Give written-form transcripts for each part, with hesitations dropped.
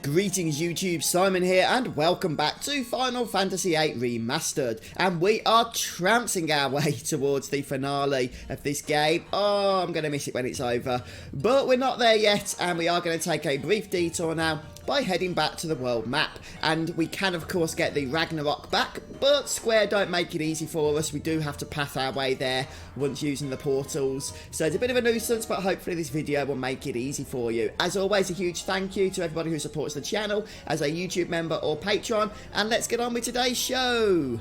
Greetings YouTube, Simon here and welcome back to Final Fantasy VIII Remastered, and we are trouncing our way towards the finale of this game. Oh, I'm going to miss it when it's over, but we're not there yet, and we are going to take a brief detour now by heading back to the world map. And we can of course get the Ragnarok back, but Square don't make it easy for us. We do have to path our way there once using the portals, so it's a bit of a nuisance, but hopefully this video will make it easy for you. As always, a huge thank you to everybody who supports the channel as a YouTube member or patron, and let's get on with today's show.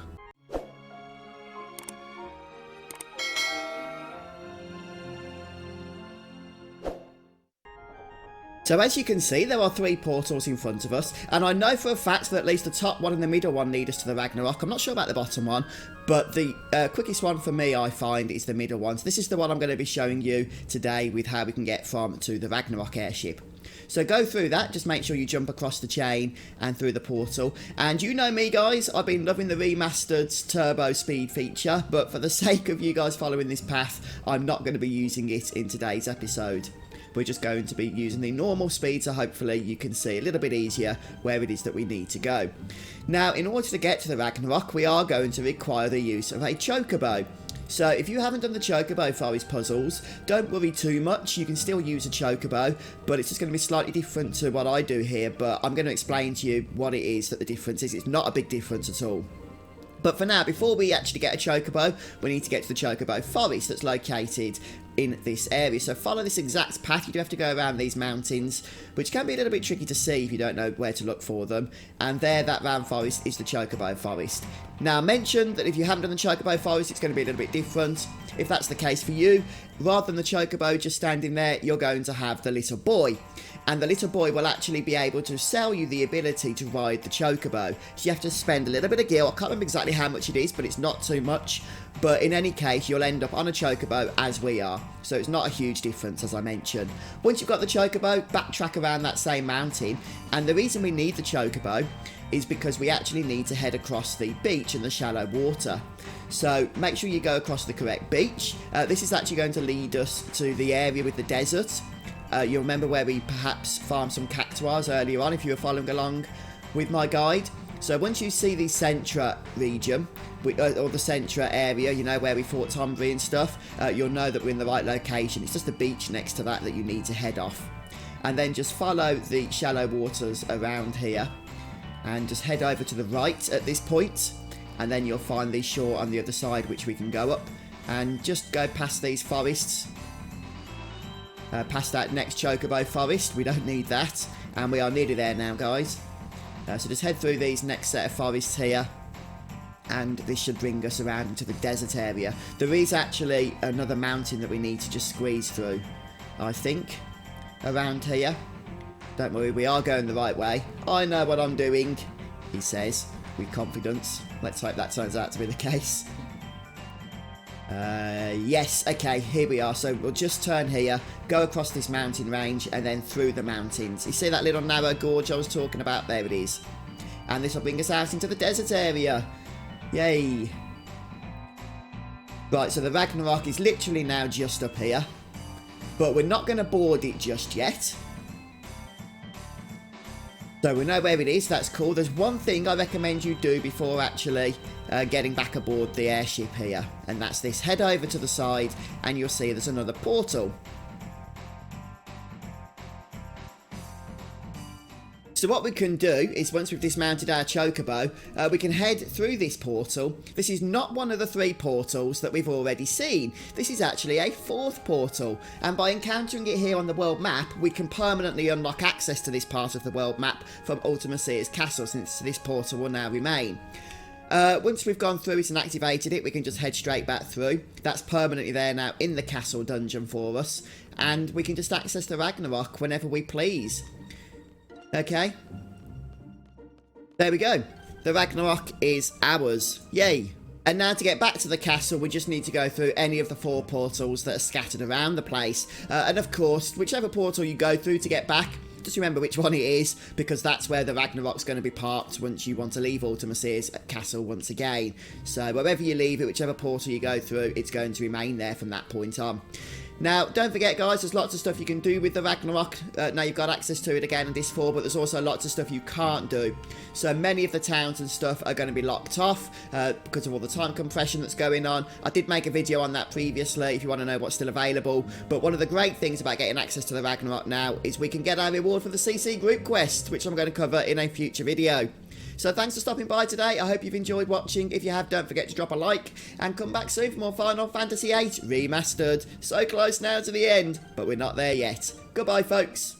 So as you can see, there are 3 portals in front of us, and I know for a fact that at least the top one and the middle one lead us to the Ragnarok. I'm not sure about the bottom one, but the quickest one for me, I find, is the middle one. So this is the one I'm going to be showing you today with how we can get from to the Ragnarok airship. So go through that, just make sure you jump across the chain and through the portal. And you know me guys, I've been loving the Remastered's turbo speed feature, but for the sake of you guys following this path, I'm not going to be using it in today's episode. We're just going to be using the normal speed, so hopefully you can see a little bit easier where it is that we need to go. Now, in order to get to the Ragnarok, we are going to require the use of a chocobo. So if you haven't done the chocobo forest puzzles, don't worry too much. You can still use a chocobo, but it's just going to be slightly different to what I do here. But I'm going to explain to you what it is that the difference is. It's not a big difference at all. But for now, before we actually get a chocobo, we need to get to the chocobo forest that's located in this area. So follow this exact path. You do have to go around these mountains, which can be a little bit tricky to see if you don't know where to look for them. And there, that round forest is the chocobo forest. Now, I mentioned that if you haven't done the chocobo forest, it's going to be a little bit different. If that's the case for you, rather than the chocobo just standing there, you're going to have the little boy. And the little boy will actually be able to sell you the ability to ride the chocobo. So you have to spend a little bit of gil. I can't remember exactly how much it is, but it's not too much. But in any case, you'll end up on a chocobo as we are. So it's not a huge difference, as I mentioned. Once you've got the chocobo, backtrack around that same mountain. And the reason we need the chocobo is because we actually need to head across the beach and the shallow water. So make sure you go across the correct beach. This is actually going to lead us to the area with the desert. You'll remember where we perhaps farmed some cactuars earlier on if you were following along with my guide. So once you see the Centra region, or the Centra area, you know, where we fought Tombri and stuff, you'll know that we're in the right location. It's just the beach next to that you need to head off. And then just follow the shallow waters around here and just head over to the right at this point. And then you'll find the shore on the other side, which we can go up. And just go past these forests. Past that next chocobo forest, we don't need that, and we are nearly there now guys. So just head through these next set of forests here, and this should bring us around into the desert area. There is actually another mountain that we need to just squeeze through, I think, around here. Don't worry, we are going the right way. I know what I'm doing, he says with confidence. Let's hope that turns out to be the case. Yes, okay, here we are. So we'll just turn here, go across this mountain range, and then through the mountains. You see that little narrow gorge I was talking about? There it is. And this will bring us out into the desert area. Yay. Right, so the Ragnarok is literally now just up here. But we're not going to board it just yet. So we know where it is, that's cool. There's one thing I recommend you do before actually getting back aboard the airship here. And that's this. Head over to the side and you'll see there's another portal. So what we can do is, once we've dismounted our chocobo, we can head through this portal. This is not one of the 3 portals that we've already seen. This is actually a 4th portal. And by encountering it here on the world map, we can permanently unlock access to this part of the world map from Ultimecia's castle, since this portal will now remain. Once we've gone through it and activated it, we can just head straight back through. That's permanently there now in the castle dungeon for us. And we can just access the Ragnarok whenever we please. Okay, there we go. The Ragnarok is ours. Yay. And now to get back to the castle, we just need to go through any of the 4 portals that are scattered around the place. And of course, whichever portal you go through to get back, just remember which one it is, because that's where the Ragnarok's going to be parked once you want to leave Ultimecia's castle once again. So wherever you leave it, whichever portal you go through, it's going to remain there from that point on. Now, don't forget, guys, there's lots of stuff you can do with the Ragnarok. Now you've got access to it again in this 4, but there's also lots of stuff you can't do. So many of the towns and stuff are going to be locked off because of all the time compression that's going on. I did make a video on that previously if you want to know what's still available. But one of the great things about getting access to the Ragnarok now is we can get our reward for the CC group quest, which I'm going to cover in a future video. So thanks for stopping by today. I hope you've enjoyed watching. If you have, don't forget to drop a like and come back soon for more Final Fantasy VIII Remastered. So close now to the end, but we're not there yet. Goodbye, folks.